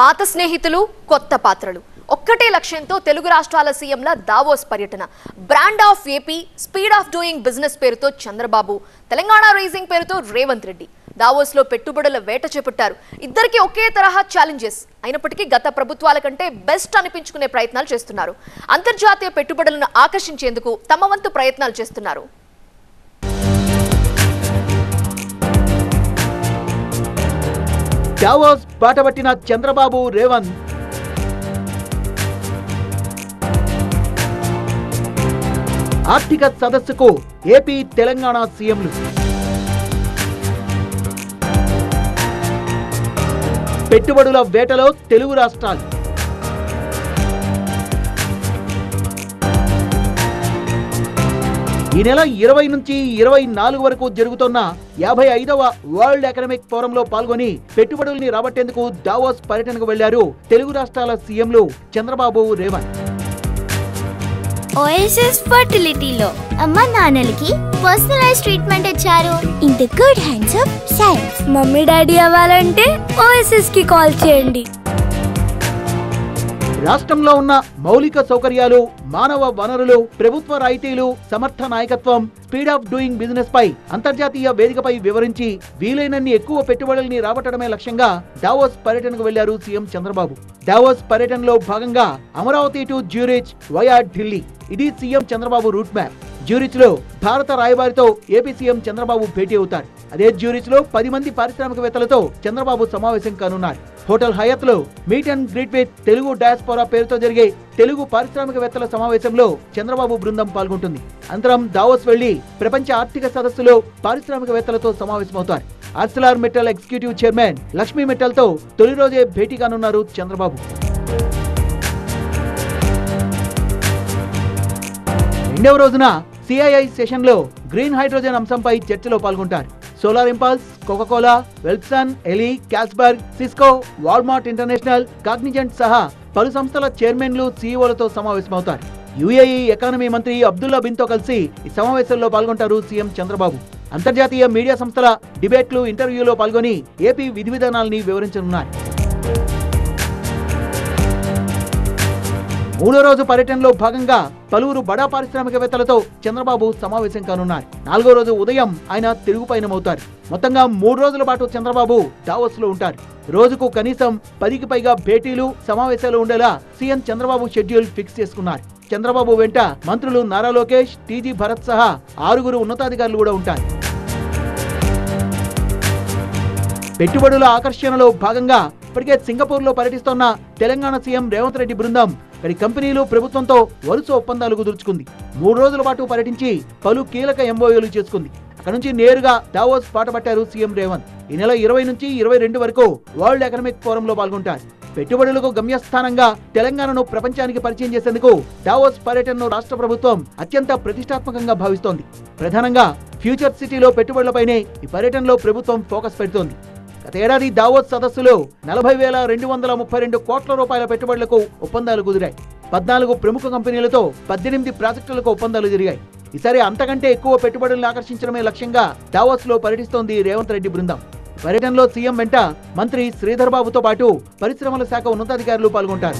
పాత స్నేహితులు కొత్త పాత్రలు ఒక్కటే లక్ష్యంతో తెలుగు రాష్ట్రాల సీఎంల దావోస్ పర్యటన brand of AP speed of doing business పేరుతో చంద్రబాబు తెలంగాణ రైజింగ్ పేరుతో రేవంత్ రెడ్డి దావోస్ లో పెట్టుబడుల వేట చేపట్టారు ఇద్దరికి ఒకే తరహా ఛాలెంజెస్ అయినప్పటికీ గత ప్రభుత్వాల కంటే బెస్ట్ అనిపించుకునే ప్రయత్నాలు చేస్తున్నారు అంతర్జాతీయ పెట్టుబడులను ఆకర్షించేందుకు తమ వంతు ప్రయత్నాలు చేస్తున్నారు దావోస్ బాటపట్టిన చంద్రబాబు రేవంత్ ఆర్థిక సదస్సుకు ఏపీ తెలంగాణ సీఎంలు పెట్టుబడుల వేటలో తెలుగు రాష్ట్రాలు ఈ నెల 20 నుంచి 24 వరకు జరుగుతున్న 55వ వరల్డ్ ఎకనామిక్ ఫోరంలో పాల్గొని పెట్టుబడుల్ని రాబట్టేందుకు దావోస్ పర్యటనకు వెళ్లారు తెలుగు రాష్ట్రాల సీఎంలు చంద్రబాబు రేవంత్. ఓఎస్ఎస్ ఫర్టిలిటీలో అమ్మ నాన్నలకి పర్సనలైజ్ ట్రీట్మెంట్ ఇచ్చారు in the good hands of science. Mummy daddy అవ్వాలంటే ఓఎస్ఎస్ కి కాల్ చేయండి. రాష్ట్రంలో ఉన్న మౌలిక సౌకర్యాలు మానవ వనరులు ప్రభుత్వ రాయితీలు సమర్థ నాయకత్వం స్పీడ్ ఆఫ్ డూయింగ్ బిజినెస్ పై అంతర్జాతీయ వేదికపై వివరించి వీలైనన్ని ఎక్కువ పెట్టుబడుల్ని రాబట్టడమే లక్ష్యంగా దావోస్ పర్యటనకు వెళ్లారు సీఎం చంద్రబాబు. దావోస్ పర్యటనలో భాగంగా Amaravati to Zurich via Delhi ఇది CM Chandrababu route map. Zurich లో భారత రాయబారితో ఏపీ సీఎం చంద్రబాబు భేటీ అవుతారు. అదే జ్యూరిచ్ లో 10 మంది పారిశ్రామికవేత్తలతో చంద్రబాబు సమావేశం కానున్నారు. హోటల్ హయత్ లో meet and greet with Telugu diaspora పేరుతో జరిగే తెలుగు పారిశ్రామికవేత్తల సమావేశంలో చంద్రబాబు బృందం పాల్గొంటుంది. అనంతరం దావోస్ వెళ్లి ప్రపంచ ఆర్థిక సదస్సులో పారిశ్రామికవేత్తలతో సమావేశమవుతారు. Arcelor Mittal executive chairman Lakshmi మెటల్తో తొలి రోజే భేటీ కానున్నారు చంద్రబాబు. రెండవ రోజున సిఐఐ సెషన్ లో గ్రీన్ హైడ్రోజన్ అంశంపై చర్చలో పాల్గొంటారు. సోలార్ ఇంపల్స్, కోకాకోలా, వెల్సన్, Eli, Carlsberg, Cisco, Walmart international, Cognizant సహా పలు సంస్థల చైర్మన్లు సీఈఓలతో సమావేశమవుతారు. యుఏఈ ఎకానమీ మంత్రి అబ్దుల్లా బిన్ తో కలిసి ఈ సమావేశంలో పాల్గొంటారు సీఎం చంద్రబాబు. అంతర్జాతీయ మీడియా సంస్థల డిబేట్లు, ఇంటర్వ్యూలో పాల్గొని ఏపీ విధి విధానాల్ని వివరించనున్నారు. మూడో రోజు పర్యటనలో భాగంగా పలువురు బడా పారిశ్రామికవేత్తలతో చంద్రబాబు సమావేశం కానున్నారు. 4వ రోజు ఉదయం ఆయన తిరుగు పయనమవుతారు. మొత్తంగా 3 రోజుల పాటు చంద్రబాబు దావోస్ లో ఉంటారు. రోజుకు కనీసం 10కి పైగా భేటీలు, సమావేశాలు ఉండేలా సీఎం చంద్రబాబు షెడ్యూల్ ఫిక్స్ చేసుకున్నారు. చంద్రబాబు వెంట మంత్రులు నారా లోకేష్, టీజీ భరత్ సహా 6 ఉన్నతాధికారులు కూడా ఉంటారు. పెట్టుబడుల ఆకర్షణలో భాగంగా ఇప్పటికే సింగపూర్ లో పర్యటిస్తున్న తెలంగాణ సీఎం రేవంత్ రెడ్డి బృందం ఇక్కడి కంపెనీలు ప్రభుత్వంతో వరుస ఒప్పందాలు కుదుర్చుకుంది. 3 రోజుల పాటు పర్యటించి పలు కీలక ఎంఓయూలు చేసుకుంది. అక్కడ నుంచి నేరుగా దావోస్ బాటపట్టారు సీఎం రేవంత్. ఈ నెల 20 నుంచి 22 వరకు వరల్డ్ ఎకనామిక్ ఫోరంలో పాల్గొంటారు. పెట్టుబడులకు గమ్యస్థానంగా తెలంగాణను ప్రపంచానికి పరిచయం చేసేందుకు దావోస్ పర్యటనను రాష్ట్ర ప్రభుత్వం అత్యంత ప్రతిష్టాత్మకంగా భావిస్తోంది. ప్రధానంగా ఫ్యూచర్ సిటీలో పెట్టుబడులపైనే ఈ పర్యటనలో ప్రభుత్వం ఫోకస్ పెడుతోంది. గత ఏడాది దావోస్ సదస్సులో 40,232 కోట్ల రూపాయల పెట్టుబడులకు ఒప్పందాలు కుదిరాయి. 14 ప్రముఖ కంపెనీలతో 18 ప్రాజెక్టులకు ఒప్పందాలు జరిగాయి. ఈసారి అంతకంటే ఎక్కువ పెట్టుబడులను ఆకర్షించడమే లక్ష్యంగా దావోస్ లో పర్యటిస్తోంది రేవంత్ రెడ్డి బృందం. పర్యటనలో సీఎం వెంట మంత్రి శ్రీధర్ బాబుతో పాటు పరిశ్రమల శాఖ ఉన్నతాధికారులు పాల్గొంటారు.